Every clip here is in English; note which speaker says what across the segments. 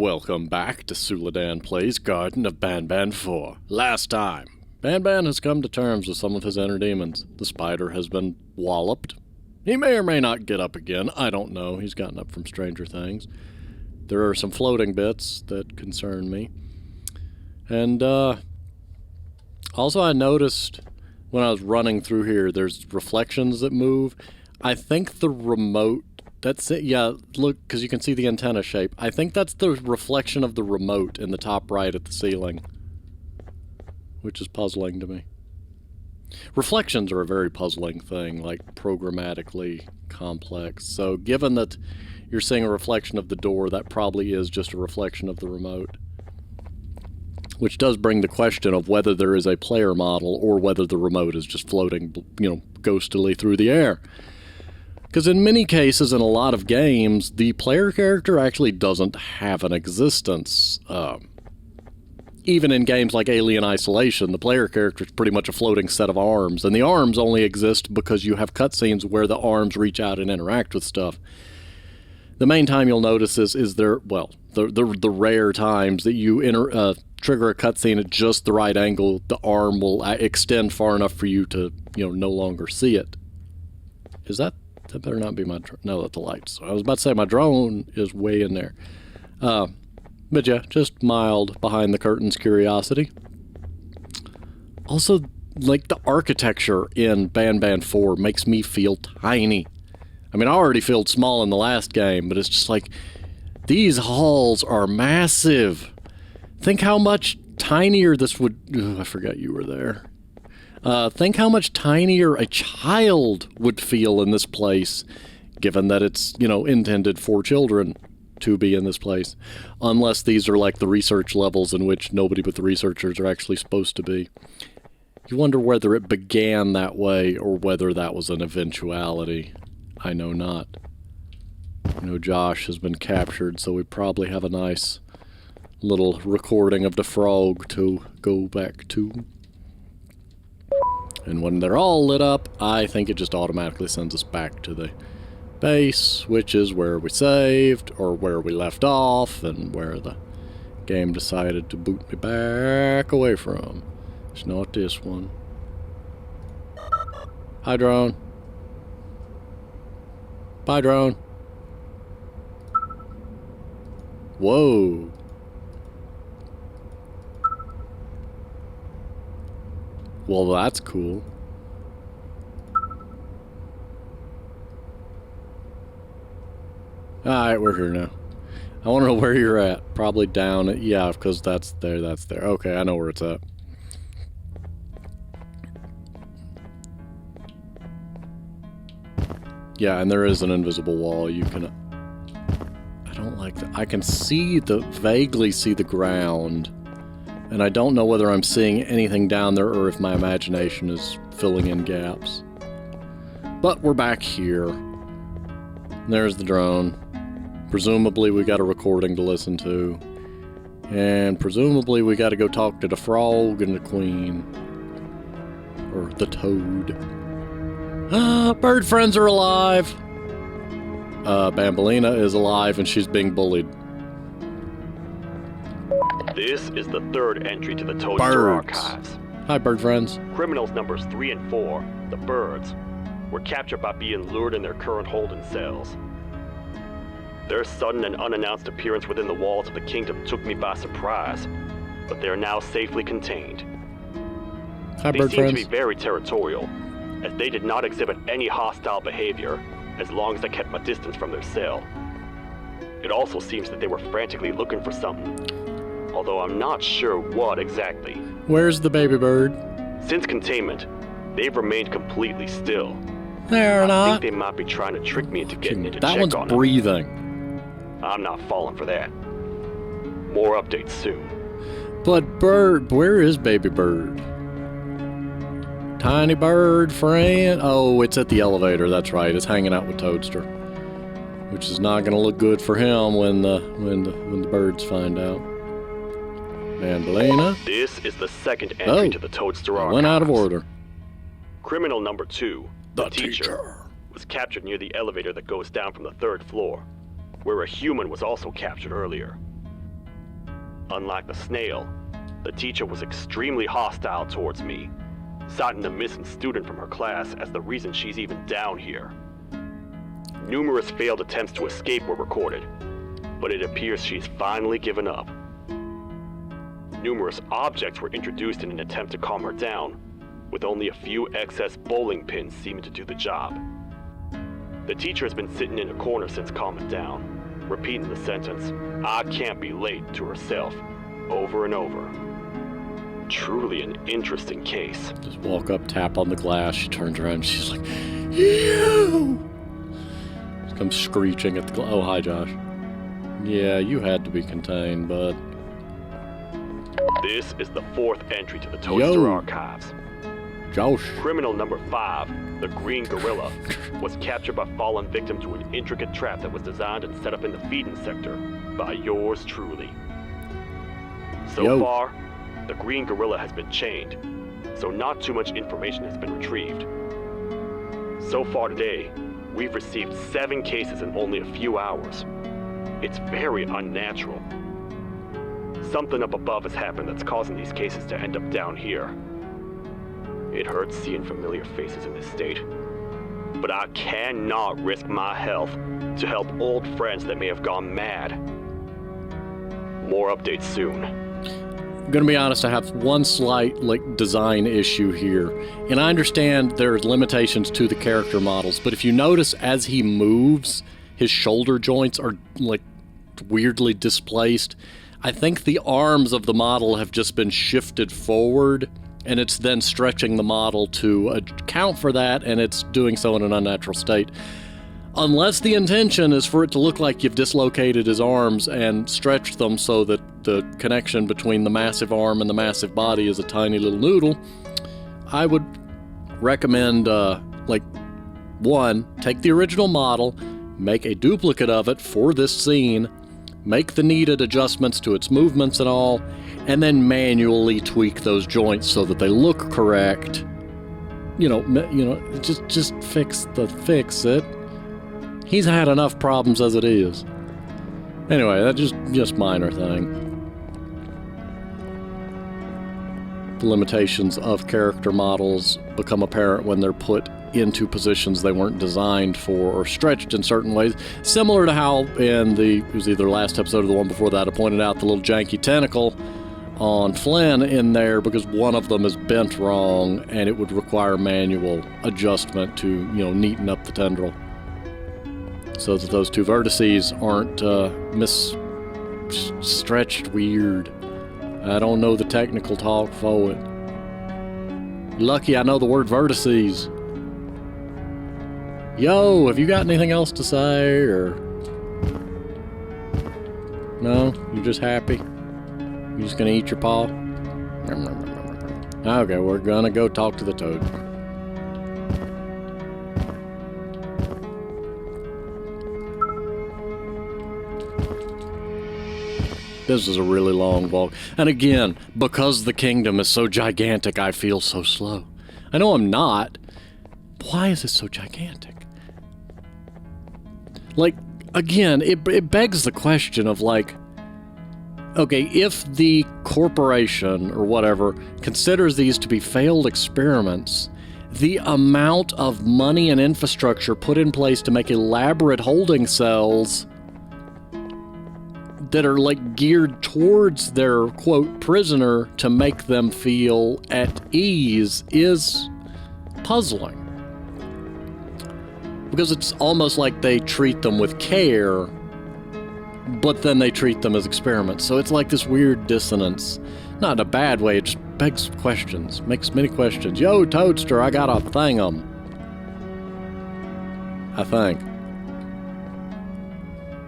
Speaker 1: Welcome back to Suladan Plays Garten of Banban 4. Last time, Banban has come to terms with some of his inner demons. The spider has been walloped. He may or may not get up again, I don't know. He's gotten up from Stranger Things. There are some floating bits that concern me. And, also I noticed when I was running through here, there's reflections that move. I think the remote... That's it, yeah, look, because you can see the antenna shape. I think that's the reflection of the remote in the top right at the ceiling. Which is puzzling to me. Reflections are a very puzzling thing, like programmatically complex. So given that you're seeing a reflection of the door, that probably is just a reflection of the remote. Which does bring the question of whether there is a player model or whether the remote is just floating, you know, ghostily through the air. Because in many cases, in a lot of games, the player character actually doesn't have an existence. Even in games like Alien Isolation, the player character is pretty much a floating set of arms, and the arms only exist because you have cutscenes where the arms reach out and interact with stuff. The main time you'll notice is there, well, the rare times that you trigger a cutscene at just the right angle, the arm will extend far enough for you to, you know, no longer see it. Is that... That better not be my... No, that's the lights. I was about to say my drone is way in there. But yeah, just mild behind the curtains curiosity. Also, like, the architecture in Banban 4 makes me feel tiny. I mean, I already felt small in the last game, but it's just like... These halls are massive. Think how much tinier this would... Ugh, I forgot you were there. Think how much tinier a child would feel in this place, given that it's, you know, intended for children to be in this place. Unless these are like the research levels in which nobody but the researchers are actually supposed to be. You wonder whether it began that way or whether that was an eventuality. I know not. I know Josh has been captured, so we probably have a nice little recording of the frog to go back to. And when they're all lit up, I think it just automatically sends us back to the base, which is where we saved, or where we left off, and where the game decided to boot me back away from. It's not this one. Hi, drone. Bye, drone. Whoa. Well, that's cool. Alright, we're here now. I want to know where you're at. Probably down at... Yeah, because that's there, that's there. Okay, I know where it's at. Yeah, and there is an invisible wall. You can... I don't like that. I can see the... vaguely see the ground. And I don't know whether I'm seeing anything down there or if my imagination is filling in gaps. But we're back here. There's the drone. Presumably we got a recording to listen to. And presumably we got to go talk to the frog and the queen. Or the toad. Ah, bird friends are alive! Bambolina is alive and she's being bullied.
Speaker 2: This is the third entry to the Toadster archives.
Speaker 1: Hi, bird friends.
Speaker 2: Criminals numbers 3 and 4, the birds, were captured by being lured in their current holding cells. Their sudden and unannounced appearance within the walls of the kingdom took me by surprise, but they are now safely contained.
Speaker 1: Hi,
Speaker 2: they
Speaker 1: bird
Speaker 2: seem
Speaker 1: friends.
Speaker 2: to be very territorial, as they did not exhibit any hostile behavior, as long as I kept my distance from their cell. It also seems that they were frantically looking for something. Although I'm not sure what exactly.
Speaker 1: Where's the baby bird?
Speaker 2: Since containment, they've remained completely still.
Speaker 1: They're not.
Speaker 2: I think they might be trying to trick me into getting in to
Speaker 1: that
Speaker 2: check
Speaker 1: one's
Speaker 2: on them.
Speaker 1: breathing.
Speaker 2: I'm not falling for that. More updates soon.
Speaker 1: But bird, where is baby bird? Tiny bird friend. Oh, it's at the elevator. That's right. It's hanging out with Toadster, which is not going to look good for him when the birds find out. Bambolina.
Speaker 2: This is the second entry to the Toadster archives.
Speaker 1: Went out of order.
Speaker 2: Criminal number 2,
Speaker 1: The teacher,
Speaker 2: was captured near the elevator that goes down from the 3rd floor, where a human was also captured earlier. Unlike the snail, the teacher was extremely hostile towards me, citing the missing student from her class as the reason she's even down here. Numerous failed attempts to escape were recorded, but it appears she's finally given up. Numerous objects were introduced in an attempt to calm her down, with only a few excess bowling pins seeming to do the job. The teacher has been sitting in a corner since calming down, repeating the sentence, "I can't be late," to herself, over and over. Truly an interesting case.
Speaker 1: Just walk up, tap on the glass, she turns around, she's like, "You!" Comes screeching at the glass. Oh, hi, Josh. Yeah, you had to be contained, bud.
Speaker 2: This is the fourth entry to the Toadster archives.
Speaker 1: Josh.
Speaker 2: Criminal number 5, the Green Gorilla, was captured by falling victim to an intricate trap that was designed and set up in the feeding sector by yours truly. So far, the Green Gorilla has been chained, so not too much information has been retrieved. So far today, we've received 7 cases in only a few hours. It's very unnatural. Something up above has happened that's causing these cases to end up down here. It hurts seeing familiar faces in this state, but I cannot risk my health to help old friends that may have gone mad. More updates soon.
Speaker 1: I'm gonna be honest, I have one slight, design issue here. And I understand there's limitations to the character models, but if you notice as he moves, his shoulder joints are, weirdly displaced. I think the arms of the model have just been shifted forward, and it's then stretching the model to account for that, and it's doing so in an unnatural state. Unless the intention is for it to look like you've dislocated his arms and stretched them so that the connection between the massive arm and the massive body is a tiny little noodle, I would recommend, one, take the original model, make a duplicate of it for this scene, make the needed adjustments to its movements and all, and then manually tweak those joints so that they look correct. Just fix it. He's had enough problems as it is. Anyway, that's just minor thing. The limitations of character models become apparent when they're put into positions they weren't designed for or stretched in certain ways. Similar to how it was either last episode or the one before that, I pointed out the little janky tentacle on Flynn in there because one of them is bent wrong and it would require manual adjustment to, neaten up the tendril so that those two vertices aren't stretched weird. I don't know the technical talk for it. Lucky I know the word vertices. Yo, have you got anything else to say, or... No? You're just happy? You're just gonna eat your paw? Okay, we're gonna go talk to the toad. This is a really long walk. And again, because the kingdom is so gigantic, I feel so slow. I know I'm not. Why is it so gigantic? Again, it begs the question of, okay, if the corporation or whatever considers these to be failed experiments, the amount of money and infrastructure put in place to make elaborate holding cells that are geared towards their, quote, prisoner to make them feel at ease is puzzling. Because it's almost like they treat them with care, but then they treat them as experiments. So it's like this weird dissonance. Not in a bad way, it just begs questions, makes many questions. Yo, Toadster, I got a thing'em. I think.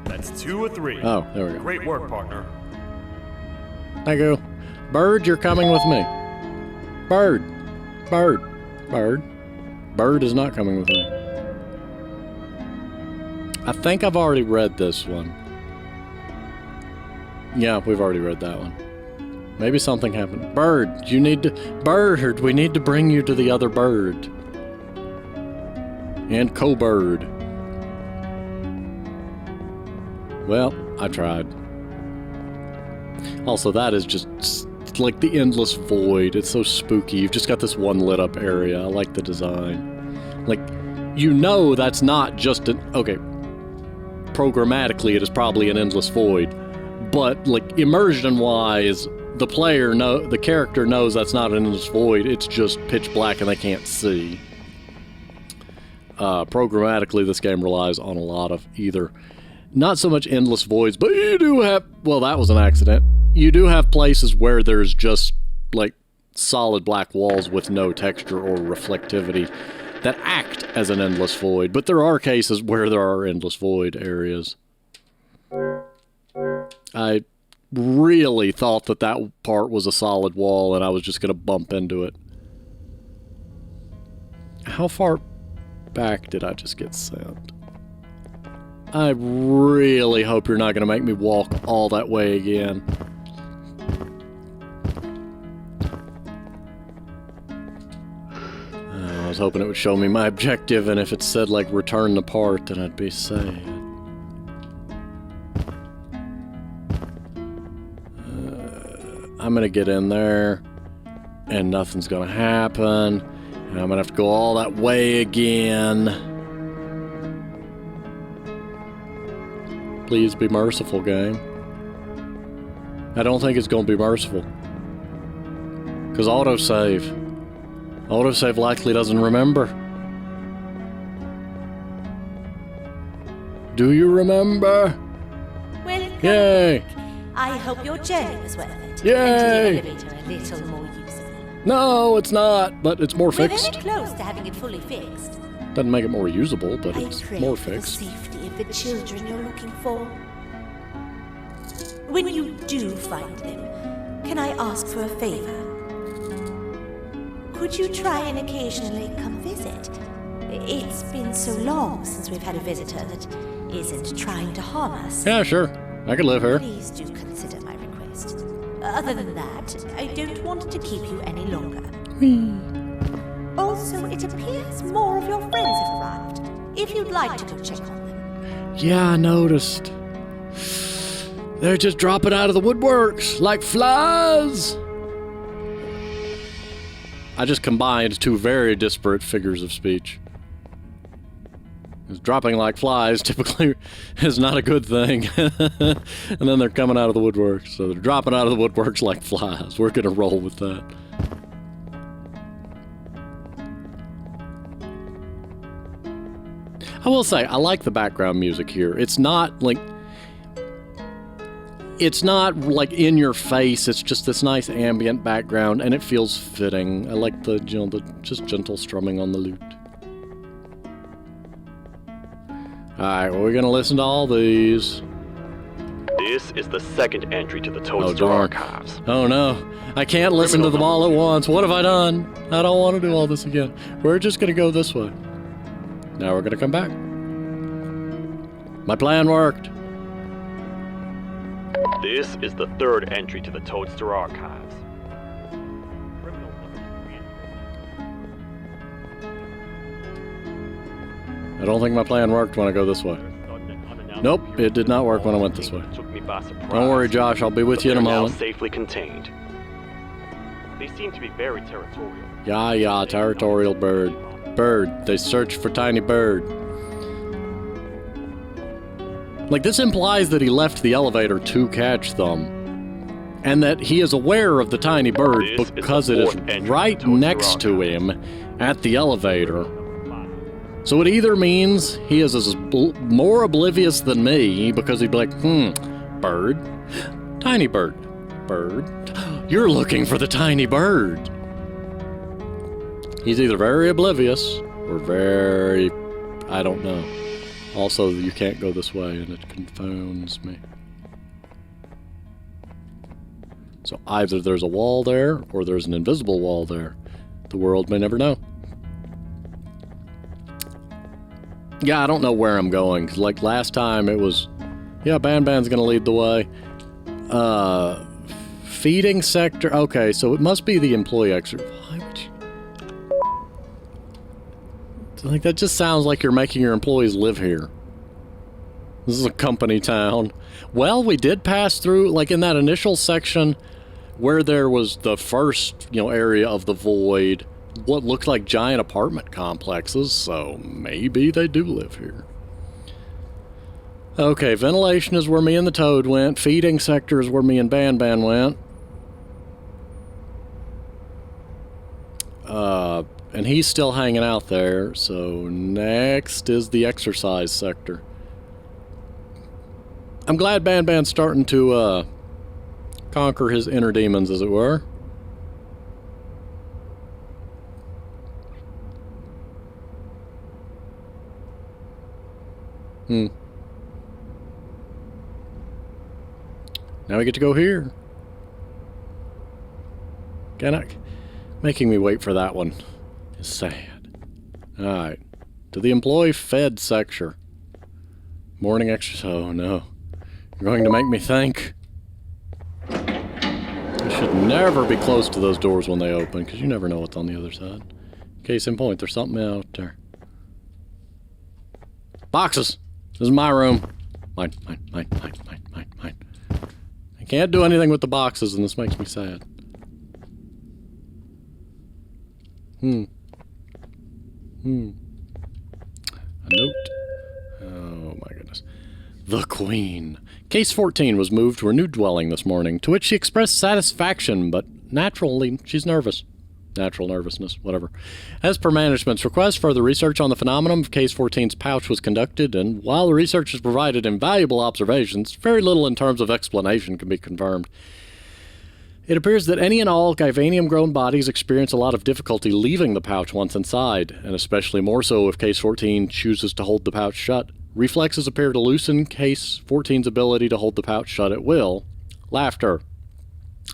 Speaker 3: That's 2 or 3.
Speaker 1: Oh, there we go.
Speaker 3: Great work, partner.
Speaker 1: Thank you. Bird, you're coming with me. Bird. Bird is not coming with me. I think I've already read this one. Yeah, we've already read that one. Maybe something happened. Bird, we need to bring you to the other bird. And co-bird. Well, I tried. Also, that is just like the endless void. It's so spooky. You've just got this one lit up area. I like the design. Like, you know that's not just an... Okay, programmatically it is probably an endless void. But, like, immersion-wise, the character knows that's not an endless void. It's just pitch black and they can't see. Programmatically, this game relies on a lot of either... Not so much endless voids, but you do have... Well, that was an accident. You do have places where there's just, like, solid black walls with no texture or reflectivity that act as an endless void. But there are cases where there are endless void areas. I really thought that that part was a solid wall and I was just going to bump into it. How far back did I just get sent? I really hope you're not going to make me walk all that way again. I was hoping it would show me my objective, and if it said, like, return the part, then I'd be sad. I'm gonna get in there, and nothing's gonna happen, and I'm gonna have to go all that way again. Please be merciful, game. I don't think it's gonna be merciful. Because autosave. Autosave likely doesn't remember. Do you remember?
Speaker 4: Welcome.
Speaker 1: Yay!
Speaker 4: I hope your journey was worth it.
Speaker 1: Yay!
Speaker 4: And the elevator a little more useful.
Speaker 1: No, it's not, but it's more
Speaker 4: We're
Speaker 1: fixed.
Speaker 4: very close to having it fully fixed.
Speaker 1: Doesn't make it more usable, but
Speaker 4: I
Speaker 1: it's
Speaker 4: pray
Speaker 1: more
Speaker 4: for the
Speaker 1: fixed.
Speaker 4: safety of the children you're looking for. When you do find them, can I ask for a favor? Could you try and occasionally come visit? It's been so long since we've had a visitor that isn't trying to harm us.
Speaker 1: Yeah, sure. I could live here.
Speaker 4: Please do consider my request. Other than that, I don't want to keep you any longer. Also, it appears more of your friends have arrived. If you'd like to go check on them.
Speaker 1: Yeah, I noticed. They're just dropping out of the woodworks like flies. I just combined two very disparate figures of speech. Dropping like flies typically is not a good thing. And then they're coming out of the woodworks. So they're dropping out of the woodworks like flies. We're going to roll with that. I will say, I like the background music here. It's not like in your face. It's just this nice ambient background, and it feels fitting. I like the just gentle strumming on the lute. Alright, well, we're gonna listen to all these.
Speaker 2: This is the second entry to the Toadster Archives.
Speaker 1: Oh no, I can't listen to them all at once. What have I done? I don't want to do all this again. We're just gonna go this way. Now we're gonna come back. My plan worked.
Speaker 2: This is the third entry to the Toadster Archives.
Speaker 1: I don't think my plan worked when I go this way. Nope, it did not work when I went this way. Don't worry, Josh, I'll be with you in a moment.
Speaker 2: Now safely contained. They seem to be very territorial.
Speaker 1: Yeah, territorial bird. Bird, they search for tiny bird. Like, this implies that he left the elevator to catch them. And that he is aware of the tiny bird because it is right next to him at the elevator. So it either means he is more oblivious than me because he'd be like, bird, tiny bird, bird. You're looking for the tiny bird. He's either very oblivious or very, I don't know. Also, you can't go this way and it confounds me. So either there's a wall there or there's an invisible wall there. The world may never know. Yeah, I don't know where I'm going, 'cause like last time it was, yeah, Banban's gonna lead the way. Feeding sector, okay, so it must be the employee exit. Why would you? Like, that just sounds like you're making your employees live here. This is a company town. Well, we did pass through, like in that initial section where there was the first, area of the void, what looked like giant apartment complexes, so maybe they do live here. Okay, ventilation is where me and the toad went. Feeding sector is where me and Banban went. And he's still hanging out there, so next is the exercise sector. I'm glad Banban's starting to, conquer his inner demons, as it were. Now we get to go here. Making me wait for that one is sad. Alright. To the employee fed sector. Morning exercise. Oh no. You're going to make me think. I should never be close to those doors when they open, because you never know what's on the other side. Case in point, there's something out there. Boxes! This is my room. Mine. I can't do anything with the boxes, and this makes me sad. A note. Oh my goodness. The Queen. Case 14 was moved to her new dwelling this morning, to which she expressed satisfaction, but naturally she's nervous. Natural nervousness, whatever. As per management's request, further research on the phenomenon of Case 14's pouch was conducted, and while the research has provided invaluable observations, very little in terms of explanation can be confirmed. It appears that any and all Givanium-grown bodies experience a lot of difficulty leaving the pouch once inside, and especially more so if Case 14 chooses to hold the pouch shut. Reflexes appear to loosen Case 14's ability to hold the pouch shut at will. Laughter.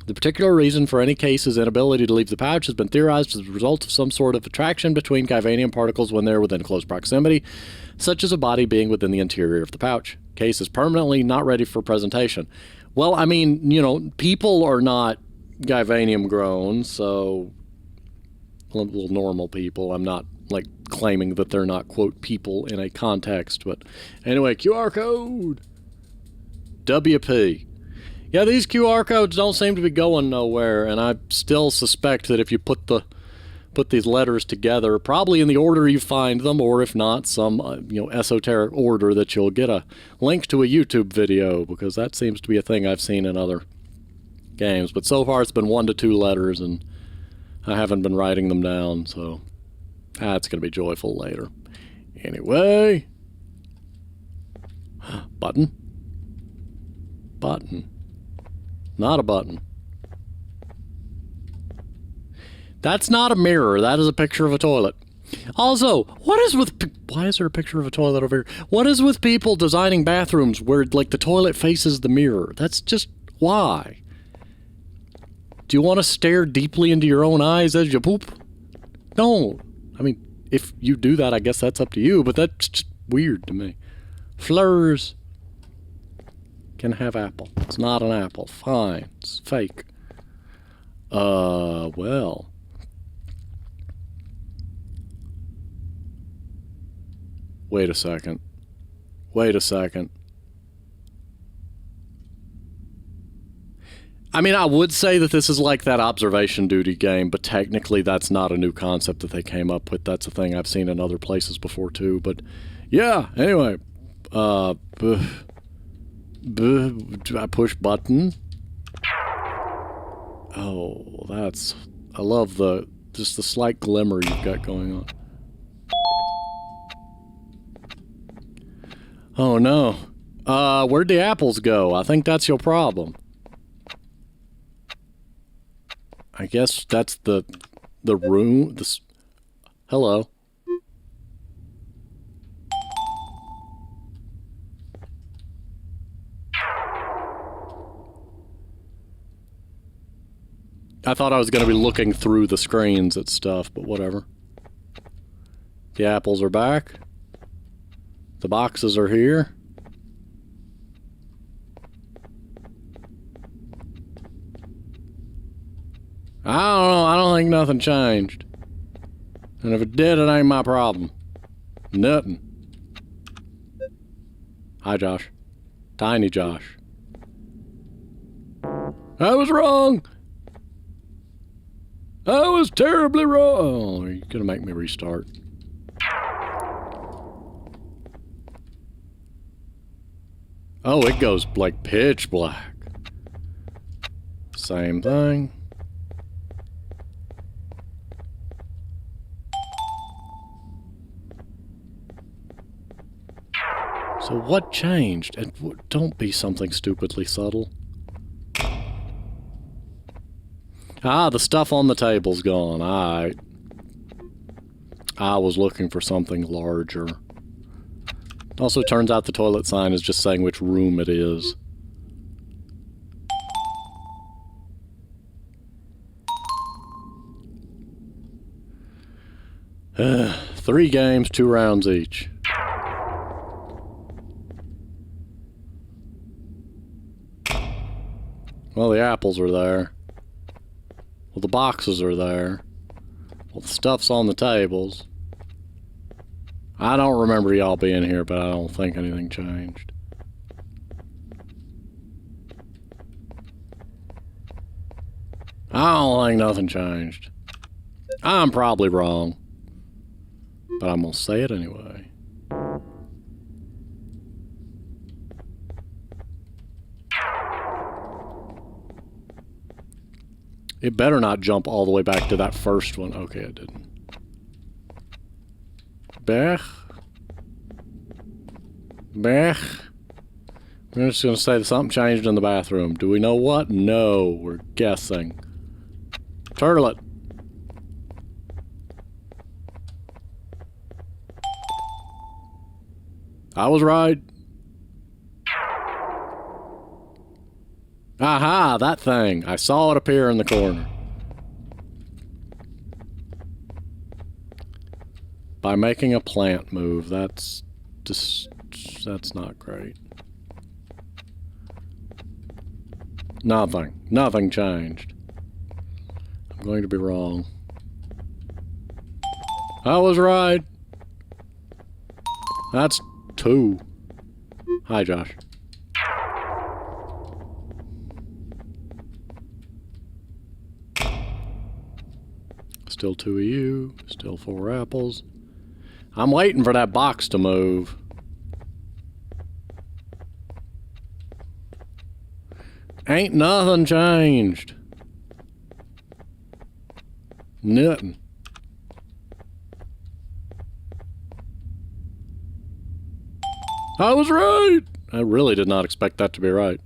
Speaker 1: The particular reason for any case's inability to leave the pouch has been theorized as a result of some sort of attraction between Givanium particles when they're within close proximity, such as a body being within the interior of the pouch. Case is permanently not ready for presentation. Well, I mean, people are not Givanium grown, so little normal people. I'm not, claiming that they're not, quote, people in a context, but anyway, QR code! WP. Yeah, these QR codes don't seem to be going nowhere, and I still suspect that if you put these letters together, probably in the order you find them, or if not, some esoteric order, that you'll get a link to a YouTube video, because that seems to be a thing I've seen in other games. But so far it's been 1 to 2 letters, and I haven't been writing them down, so it's going to be joyful later. Anyway. Button. Not a button. That's not a mirror. That is a picture of a toilet. Also, what is with... Why is there a picture of a toilet over here? What is with people designing bathrooms where, the toilet faces the mirror? That's just... Why? Do you want to stare deeply into your own eyes as you poop? No. I mean, if you do that, I guess that's up to you, but that's just weird to me. Fleurs can have apple. It's not an apple. Fine. It's fake. Well. Wait a second. I mean, I would say that this is like that observation duty game, but technically that's not a new concept that they came up with. That's a thing I've seen in other places before too, but yeah, anyway. I push button. Oh, I love just the slight glimmer you've got going on. Oh no. Where'd the apples go? I think that's your problem. I guess that's the room. Hello. I thought I was going to be looking through the screens at stuff, but whatever. The apples are back. The boxes are here. I don't know. I don't think nothing changed. And if it did, it ain't my problem. Nothing. Hi, Josh. Tiny Josh. I was wrong! I was terribly wrong! Oh, you're gonna make me restart. Oh, it goes like pitch black. Same thing. So what changed? And don't be something stupidly subtle. Ah, the stuff on the table's gone. Alright. I was looking for something larger. Also, turns out the toilet sign is just saying which room it is. Three games, 2 rounds each. Well, the apples are there. Well, the boxes are there. Well, the stuff's on the tables. I don't remember y'all being here, but I don't think anything changed. I don't think nothing changed. I'm probably wrong. But I'm gonna say it anyway. It better not jump all the way back to that first one. Okay, it didn't. Bech. Bech. We're just gonna say that something changed in the bathroom. Do we know what? No, we're guessing. Turtlet. I was right. Aha, that thing. I saw it appear in the corner. By making a plant move, that's just... that's not great. Nothing. Nothing changed. I'm going to be wrong. I was right. That's 2. Hi, Josh. Still 2 of you. Still 4 apples. I'm waiting for that box to move. Ain't nothing changed. Nothing. I was right! I really did not expect that to be right.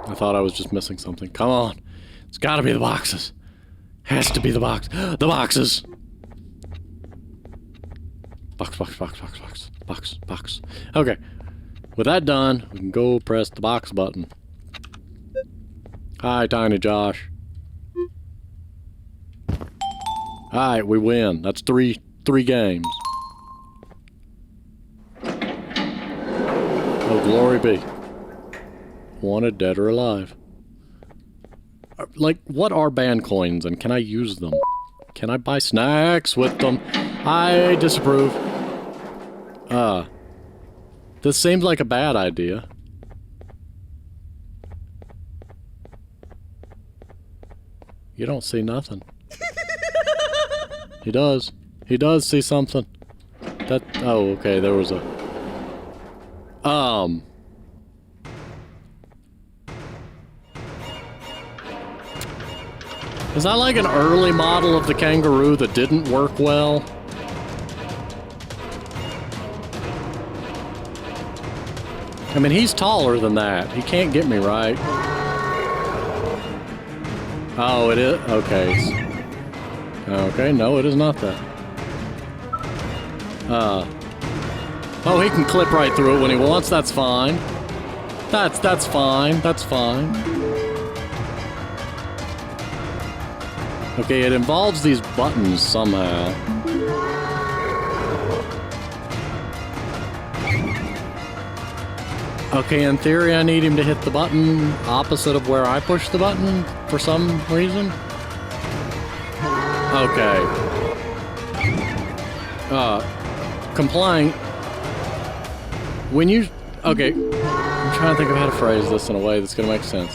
Speaker 1: I thought I was just missing something. Come on. It's gotta be the boxes. Has to be the box. The boxes! Box, box, box, box, box, box, box. Okay. With that done, we can go press the box button. Hi, Tiny Josh. Alright, we win. That's three games. Oh, glory be. Wanted, dead or alive. Like, what are band coins and can I use them? Can I buy snacks with them? I disapprove. This seems like a bad idea. You don't see nothing. He does. He does see something. That... oh, okay, there was a... Is that like an early model of the kangaroo that didn't work well? I mean, he's taller than that. He can't get me right. Oh, it is? Okay. Okay, no, it is not that. Oh, he can clip right through it when he wants. That's fine. That's fine. That's fine. Okay, it involves these buttons somehow. Okay, in theory, I need him to hit the button opposite of where I push the button for some reason. Okay. Complaint. When you... Okay, I'm trying to think of how to phrase this in a way that's going to make sense.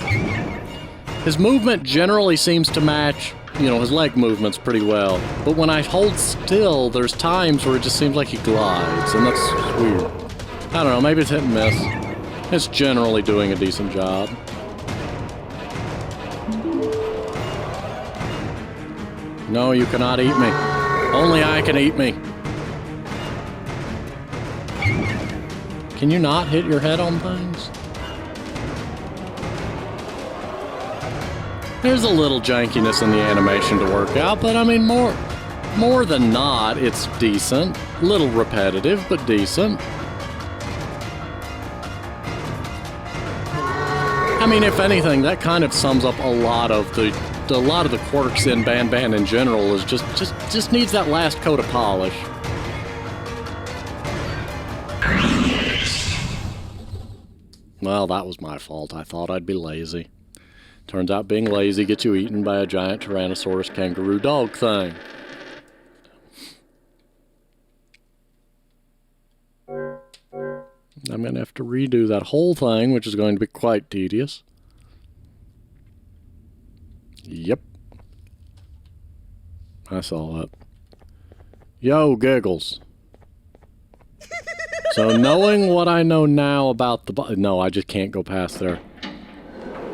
Speaker 1: His movement generally seems to match, you know, his leg movements pretty well. But when I hold still, there's times where it just seems like he glides, and that's weird. I don't know, maybe it's hit and miss. It's generally doing a decent job. No, you cannot eat me. Only I can eat me. Can you not hit your head on things? There's a little jankiness in the animation to work out, but I mean, more than not, it's decent. A little repetitive, but decent. I mean, if anything, that kind of sums up a lot of the quirks in Banban in general. Is just needs that last coat of polish. Well, that was my fault. I thought I'd be lazy. Turns out being lazy gets you eaten by a giant Tyrannosaurus kangaroo dog thing. I'm going to have to redo that whole thing, which is going to be quite tedious. Yep. I saw that. Yo, giggles. So knowing what I know now about the button... No, I just can't go past there.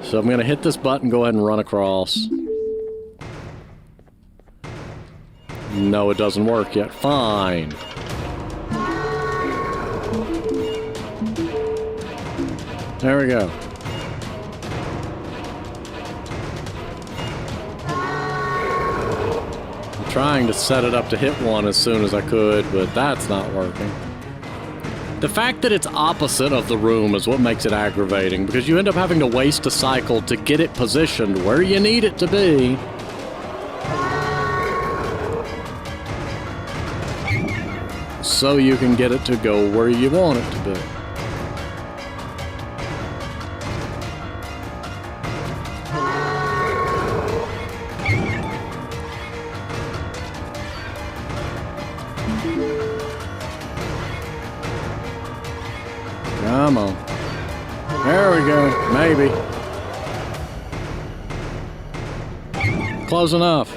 Speaker 1: So I'm going to hit this button, go ahead and run across. No, it doesn't work yet. Fine. There we go. I'm trying to set it up to hit one as soon as I could, but that's not working. The fact that it's opposite of the room is what makes it aggravating, because you end up having to waste a cycle to get it positioned where you need it to be. So you can get it to go where you want it to be. Come on. There we go. Maybe. Close enough.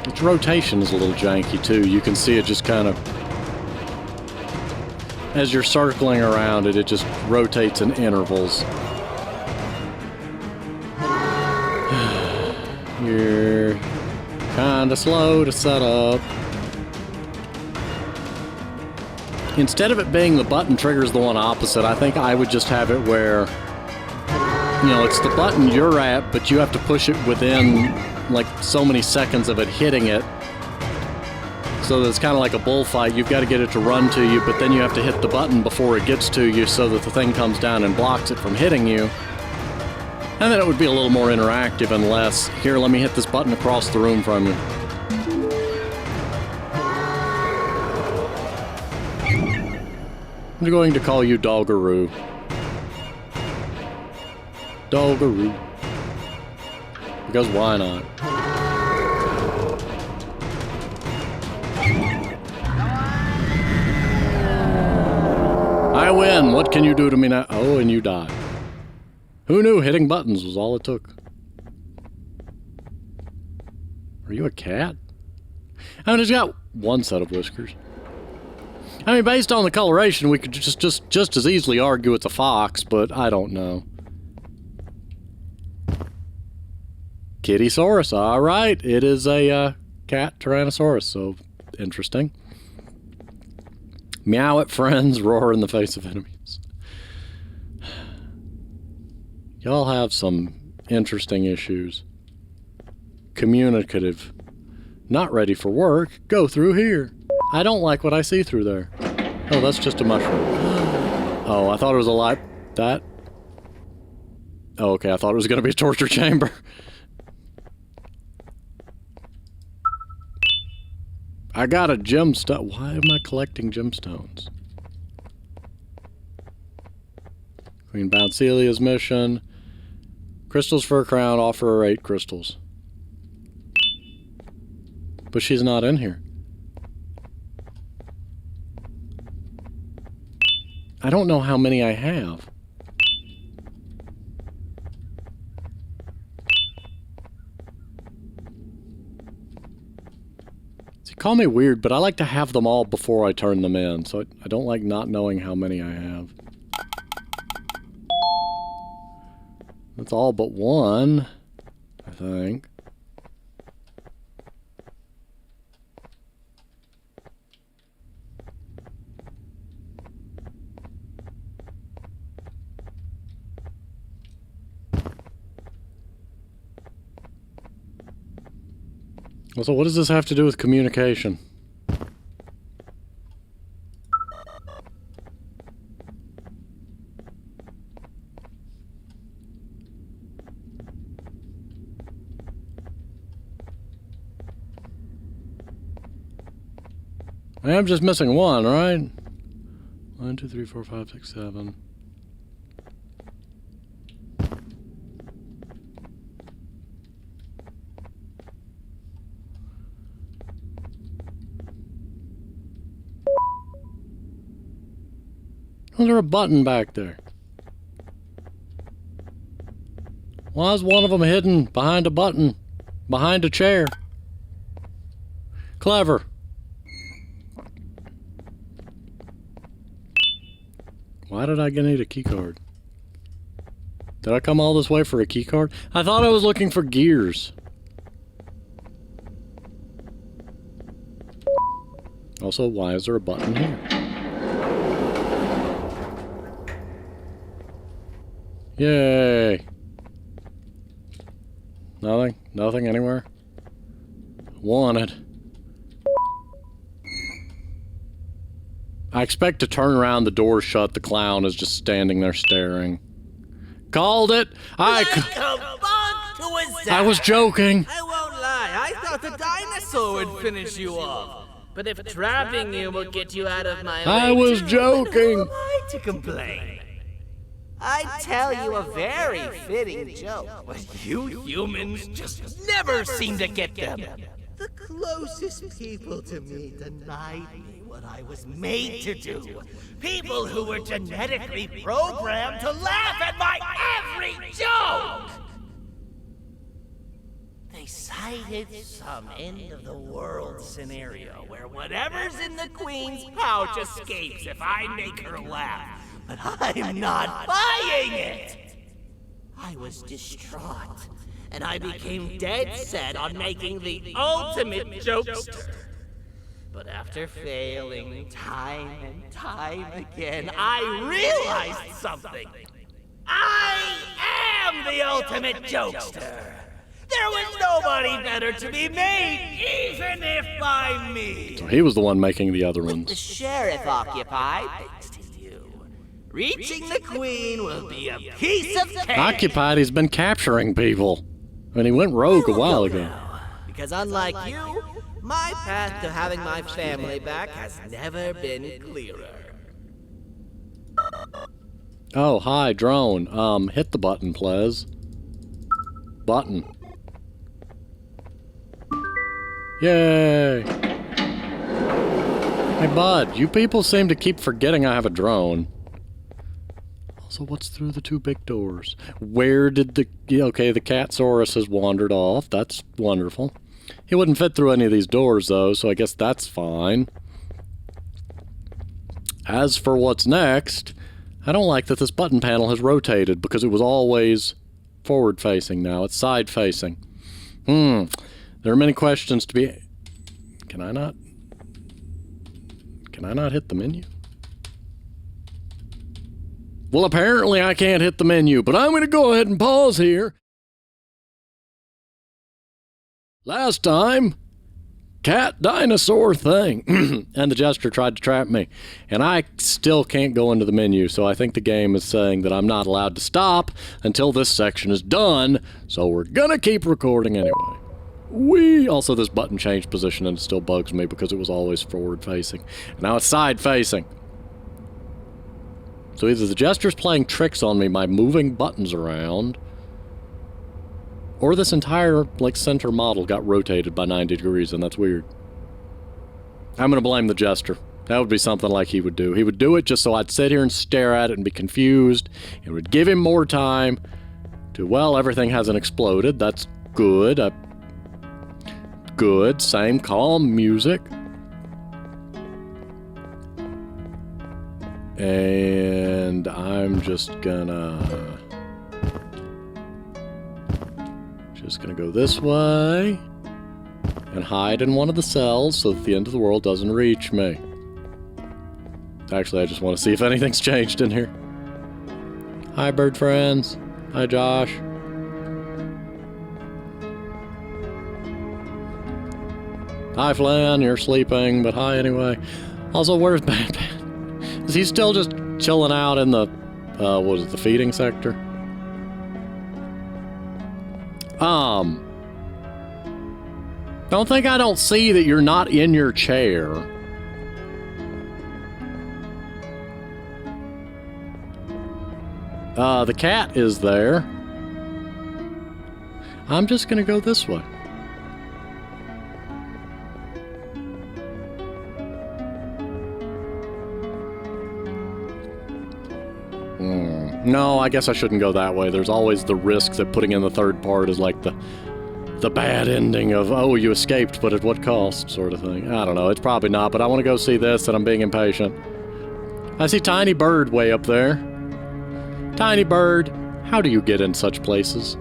Speaker 1: Its rotation is a little janky too. You can see it just kind of... As you're circling around it, it just rotates in intervals. You're kinda slow to set up. Instead of it being the button triggers the one opposite, I think I would just have it where, you know, it's the button you're at, but you have to push it within, like, so many seconds of it hitting it. So that it's kind of like a bullfight. You've got to get it to run to you, but then you have to hit the button before it gets to you so that the thing comes down and blocks it from hitting you. And then it would be a little more interactive and less, here, let me hit this button across the room from you. I'm going to call you Doggaroo. Doggaroo. Because why not? I win! What can you do to me now? Oh, and you die. Who knew hitting buttons was all it took? Are you a cat? I mean, it's got one set of whiskers. I mean, based on the coloration, we could just as easily argue it's a fox, but I don't know. Kittysaurus, alright. It is a cat Tyrannosaurus, so interesting. Meow at friends, roar in the face of enemies. Y'all have some interesting issues. Communicative. Not ready for work. Go through here. I don't like what I see through there. Oh, that's just a mushroom. Oh, I thought it was a light... That? Oh, okay, I thought it was going to be a torture chamber. I got a gemstone. Why am I collecting gemstones? Queen Bouncelia's mission. Crystals for a crown, offer her 8 crystals. But she's not in here. I don't know how many I have. See, call me weird, but I like to have them all before I turn them in, so I don't like not knowing how many I have. That's all but one, I think. Also, what does this have to do with communication? I am just missing one, right? 1, 2, 3, 4, 5, 6, 7. Was there a button back there? Why is one of them hidden behind a button? Behind a chair? Clever. Why did I need a key card? Did I come all this way for a key card? I thought I was looking for gears. Also, why is there a button here? Yay! Nothing? Nothing anywhere? Wanted. I expect to turn around, the door shut, the clown is just standing there staring. Called it! I was joking!
Speaker 5: I won't lie, I thought the dinosaur would finish you off. But if trapping you will get you out of my way,
Speaker 1: I was joking!
Speaker 5: who am I to complain? I'd tell you a very fitting joke, but you humans just never seem to get them. The closest people to me denied me what I was made to do. People who were genetically programmed to laugh at my every joke! They cited some end-of-the-world scenario where whatever's in the Queen's pouch escapes if I make her laugh. But I'm not buying it! I was distraught, and I became dead set on making the ultimate jokester. But after failing time and time again, I realized something. I am the ultimate jokester! There was nobody better to be made, even if by me!
Speaker 1: So he was the one making the other
Speaker 5: The
Speaker 1: ones.
Speaker 5: sheriff occupied, thanks to you. Reaching the Queen will be a piece of cake!
Speaker 1: Occupied, he's been capturing people. I mean, he went rogue a while ago.
Speaker 5: Because unlike you, my path to having my family back has never been clearer.
Speaker 1: Oh, hi, drone. Hit the button, please. Button. Yay! Hey, bud, you people seem to keep forgetting I have a drone. Also, what's through the 2 big doors? Where did the... Okay, the Catsaurus has wandered off. That's wonderful. He wouldn't fit through any of these doors, though, so I guess that's fine. As for what's next, I don't like that this button panel has rotated, because it was always forward-facing now. It's side-facing. There are many questions to be... Can I not hit the menu? Well, apparently I can't hit the menu, but I'm going to go ahead and pause here. Last time, cat dinosaur thing. And the Jester tried to trap me. And I still can't go into the menu, so I think the game is saying that I'm not allowed to stop until this section is done, so we're gonna keep recording anyway. Also, this button changed position and it still bugs me because it was always forward-facing. Now it's side-facing. So either the Jester's playing tricks on me by moving buttons around, Or this entire, like, center model got rotated by 90 degrees, and that's weird. I'm gonna blame the Jester. That would be something like he would do. He would do it just so I'd sit here and stare at it and be confused. It would give him more time to, well, everything hasn't exploded. That's good. Good. Same calm music. And I'm just gonna go this way and hide in one of the cells so that the end of the world doesn't reach me. Actually, I just want to see if anything's changed in here. Hi, bird friends. Hi, Josh. Hi, Flynn. You're sleeping, but hi anyway. Also, where's Banban? Is he still just chilling out in the, what is it, the feeding sector? Don't think I don't see that you're not in your chair. The cat is there. I'm just gonna go this way. No, I guess I shouldn't go that way. There's always the risk that putting in the third part is like the bad ending of, oh, you escaped, but at what cost, sort of thing. I don't know, it's probably not, but I want to go see this, and I'm being impatient. I see Tiny Bird way up there. Tiny Bird, how do you get in such places?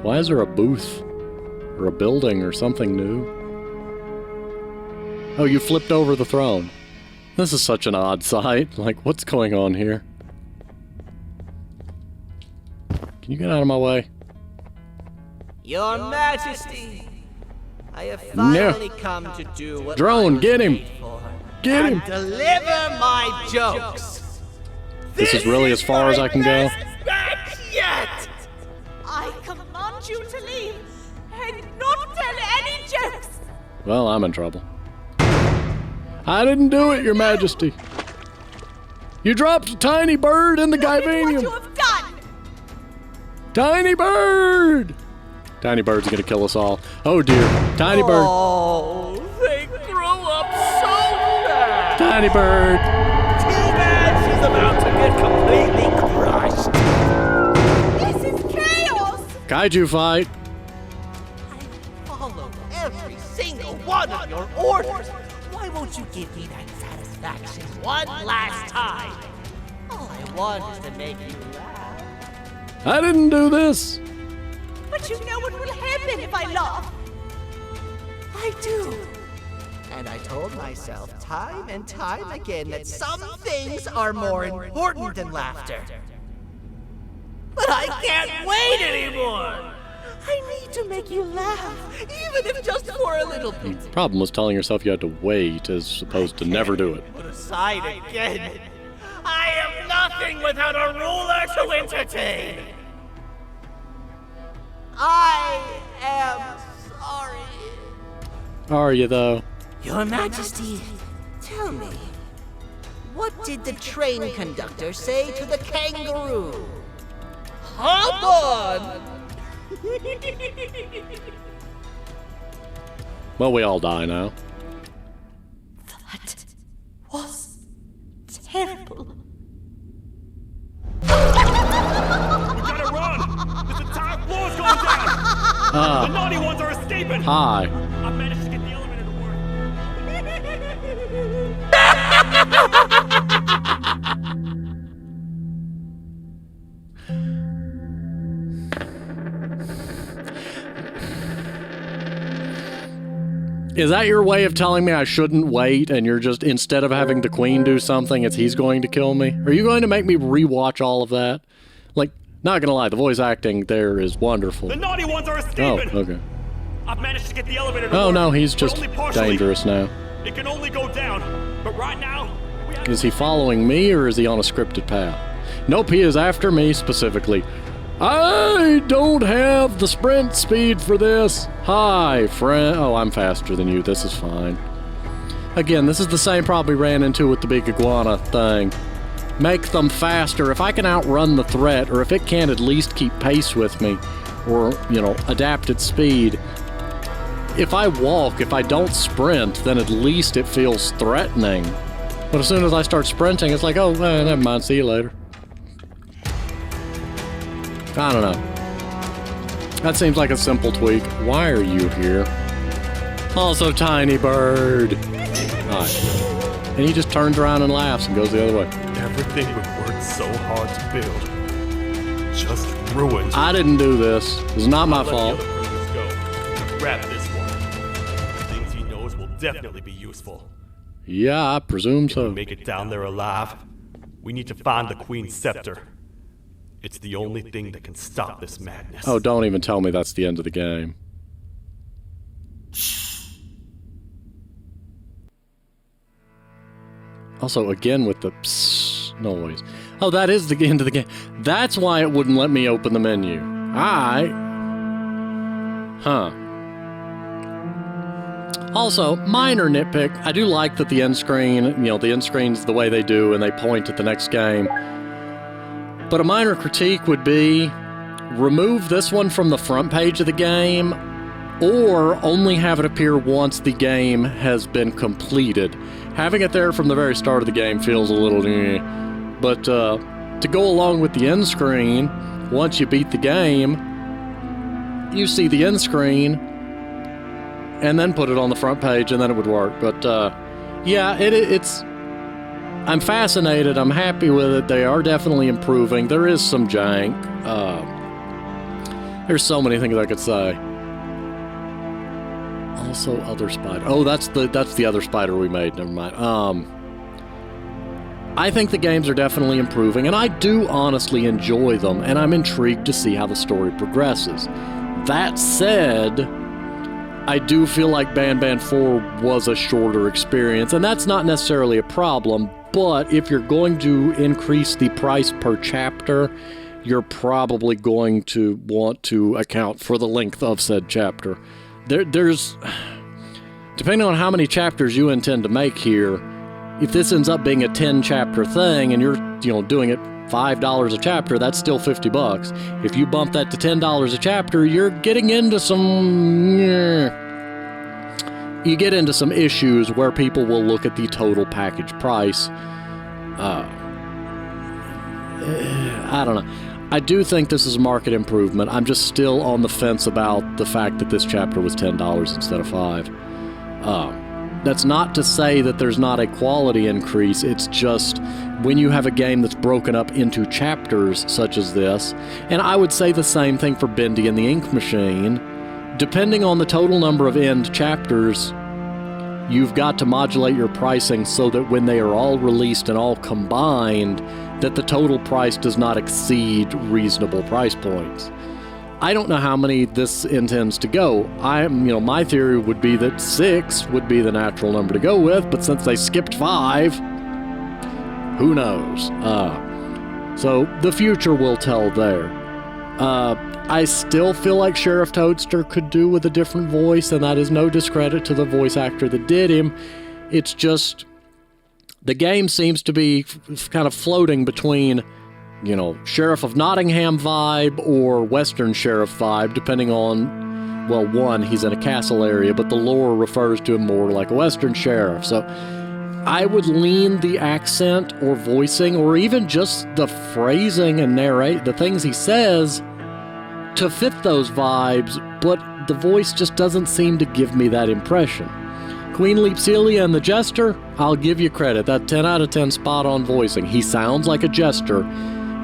Speaker 1: Why is there a booth? Or a building or something new? Oh, you flipped over the throne. This is such an odd sight. Like, what's going on here? Can you get out of my way?
Speaker 5: Your Majesty, I have finally come to do what
Speaker 1: Drone,
Speaker 5: I
Speaker 1: get him!
Speaker 5: was made for,
Speaker 1: Get him!
Speaker 5: and deliver my jokes.
Speaker 1: This is really as far as I can go.
Speaker 5: Back yet!
Speaker 4: I command you to leave and not tell any jokes.
Speaker 1: Well, I'm in trouble. I didn't do it, Your Majesty. You dropped a Tiny Bird in the
Speaker 4: What
Speaker 1: Guyvanium.
Speaker 4: you have done?
Speaker 1: Tiny Bird! Tiny Bird's gonna kill us all. Oh dear. Tiny Bird.
Speaker 5: Oh, they grew up so fast.
Speaker 1: Tiny Bird.
Speaker 5: Too bad she's about to get completely crushed.
Speaker 4: This is chaos.
Speaker 1: Kaiju fight.
Speaker 5: I followed every single one of your orders. Why won't you give me that satisfaction one last time? All I want is to make you laugh.
Speaker 1: I didn't do this.
Speaker 4: But you know what will happen if I laugh.
Speaker 5: I do. And I told myself time and time again that some things are more important than laughter. But I can't wait anymore. I need to make you laugh, even if just for a little bit.
Speaker 1: Problem was telling yourself you had to wait as opposed to never do it.
Speaker 5: Put aside again. I am nothing without a ruler to entertain. I am sorry.
Speaker 1: Are you, though?
Speaker 5: Your Majesty, tell me, what did the train conductor say to the kangaroo? Hop on!
Speaker 1: Well, we all die now.
Speaker 4: That was terrible.
Speaker 3: We gotta run! This entire floor's going down! The naughty ones are escaping!
Speaker 1: Hi.
Speaker 3: I managed to get the elevator to work.
Speaker 1: Is that your way of telling me I shouldn't wait and you're just, instead of having the queen do something, it's he's going to kill me? Are you going to make me rewatch all of that? Like, not gonna lie, the voice acting there is wonderful.
Speaker 3: The naughty ones are
Speaker 1: Oh,
Speaker 3: escaping!
Speaker 1: okay.
Speaker 3: I've managed to get the elevator to
Speaker 1: Oh
Speaker 3: work.
Speaker 1: no, he's
Speaker 3: but
Speaker 1: just
Speaker 3: only partially.
Speaker 1: dangerous now.
Speaker 3: It can only go down. But right now, we have
Speaker 1: Is he following me or is he on a scripted path? Nope, he is after me specifically. I don't have the sprint speed for this. Hi, friend. Oh, I'm faster than you. This is fine. Again, this is the same problem we ran into with the big iguana thing. make them faster, if I can outrun the threat, or if it can't at least keep pace with me, or, adapt its speed. If I walk, if I don't sprint, then at least it feels threatening. But as soon as I start sprinting, it's like, oh, never mind, see you later. I don't know. That seems like a simple tweak. Why are you here? Also, tiny bird. Hi. And he just turns around and laughs and goes the other way.
Speaker 3: Everything we worked so hard to build. Just ruined.
Speaker 1: I didn't do this. It's not my fault.
Speaker 3: Let the other prisoners go. Grab this one. Things he knows will definitely be useful.
Speaker 1: Yeah, I presume
Speaker 3: If
Speaker 1: so.
Speaker 3: we make it down there alive, we need to find the Queen's scepter. It's the only thing that can stop this madness.
Speaker 1: Oh, don't even tell me that's the end of the game. Also, again with the psst noise. Oh, that is the end of the game. That's why it wouldn't let me open the menu. Huh. Also, minor nitpick. I do like that the end screen, the end screen's the way they do and they point at the next game. But a minor critique would be remove this one from the front page of the game or only have it appear once the game has been completed. Having it there from the very start of the game feels a little but to go along with the end screen, once you beat the game, you see the end screen and then put it on the front page and then it would work. But yeah, it's... I'm fascinated. I'm happy with it. They are definitely improving. There is some jank. There's so many things I could say. Also, other spider. Oh, that's the other spider we made. Never mind. I think the games are definitely improving, and I do honestly enjoy them, and I'm intrigued to see how the story progresses. That said, I do feel like Banban 4 was a shorter experience, and that's not necessarily a problem, but if you're going to increase the price per chapter, you're probably going to want to account for the length of said chapter. There's... Depending on how many chapters you intend to make here, if this ends up being a 10-chapter thing and you're, doing it $5 a chapter, that's still $50. If you bump that to $10 a chapter, you're getting into some... You get into some issues where people will look at the total package price. I don't know. I do think this is a market improvement. I'm just still on the fence about the fact that this chapter was $10 instead of $5. That's not to say that there's not a quality increase. It's just when you have a game that's broken up into chapters such as this, and I would say the same thing for Bendy and the Ink Machine, depending on the total number of end chapters, you've got to modulate your pricing so that when they are all released and all combined, that the total price does not exceed reasonable price points. I don't know how many this intends to go. My theory would be that 6 would be the natural number to go with, but since they skipped 5, who knows? So the future will tell there. I still feel like Sheriff Toadster could do with a different voice, and that is no discredit to the voice actor that did him. It's just the game seems to be kind of floating between, Sheriff of Nottingham vibe or Western Sheriff vibe, depending on, well, one, he's in a castle area, but the lore refers to him more like a Western Sheriff. So I would lean the accent or voicing or even just the phrasing and the things he says to fit those vibes, but the voice just doesn't seem to give me that impression. Queen Leapcelia and the Jester, I'll give you credit. That 10 out of 10 spot on voicing. He sounds like a Jester.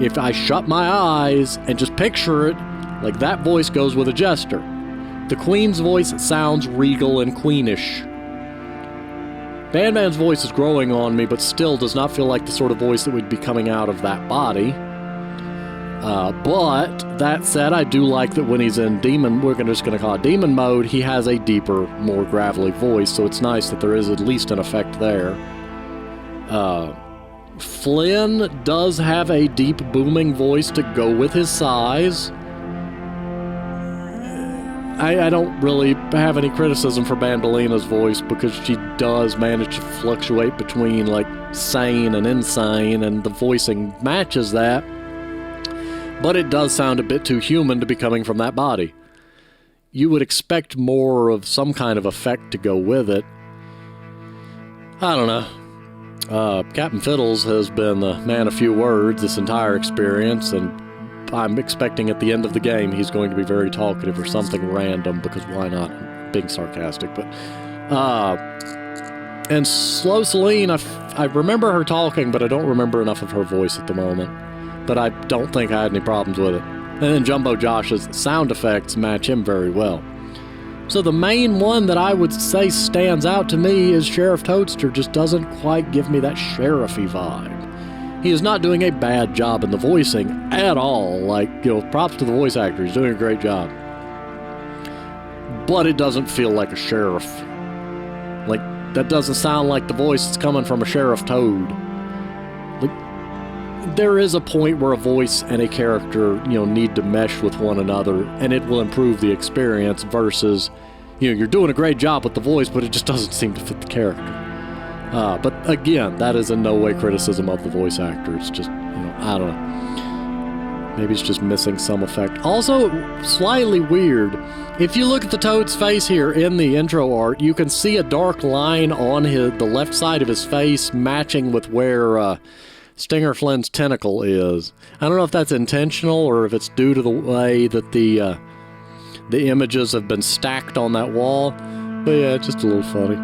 Speaker 1: If I shut my eyes and just picture it, like that voice goes with a Jester. The Queen's voice sounds regal and queenish. Banban's voice is growing on me, but still does not feel like the sort of voice that would be coming out of that body. But that said, I do like that when he's in demon, we're just going to call it demon mode, he has a deeper, more gravelly voice, so it's nice that there is at least an effect there. Flynn does have a deep, booming voice to go with his size. I don't really have any criticism for Banbalina's voice because she does manage to fluctuate between like sane and insane, and the voicing matches that. But it does sound a bit too human to be coming from that body. You would expect more of some kind of effect to go with it. I don't know. Captain Fiddles has been the man of few words this entire experience, and I'm expecting at the end of the game he's going to be very talkative or something random, because why not? I'm being sarcastic, but... and Slow Celine, I remember her talking, but I don't remember enough of her voice at the moment. But I don't think I had any problems with it. And then Jumbo Josh's sound effects match him very well. So the main one that I would say stands out to me is Sheriff Toadster. Just doesn't quite give me that sheriffy vibe. He is not doing a bad job in the voicing at all. Like, you know, props to the voice actor. He's doing a great job. But it doesn't feel like a sheriff. Like, that doesn't sound like the voice that's coming from a Sheriff Toad. Like, there is a point where a voice and a character, you know, need to mesh with one another, and it will improve the experience versus, you know, you're doing a great job with the voice, but it just doesn't seem to fit the character. But again, that is in no way criticism of the voice actor. It's just, you know, I don't know. Maybe it's just missing some effect. Also, slightly weird. If you look at the Toad's face here in the intro art, you can see a dark line on the left side of his face matching with where Stinger Flynn's tentacle is. I don't know if that's intentional or if it's due to the way that the images have been stacked on that wall. But yeah, it's just a little funny.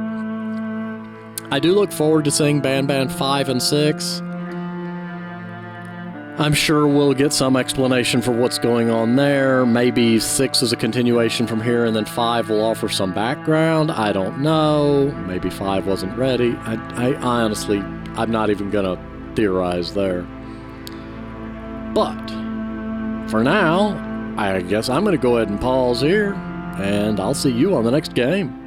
Speaker 1: I do look forward to seeing Banban 5 and 6. I'm sure we'll get some explanation for what's going on there. Maybe 6 is a continuation from here, and then 5 will offer some background. I don't know. Maybe 5 wasn't ready. I honestly, I'm not even going to theorize there. But for now, I guess I'm going to go ahead and pause here, and I'll see you on the next game.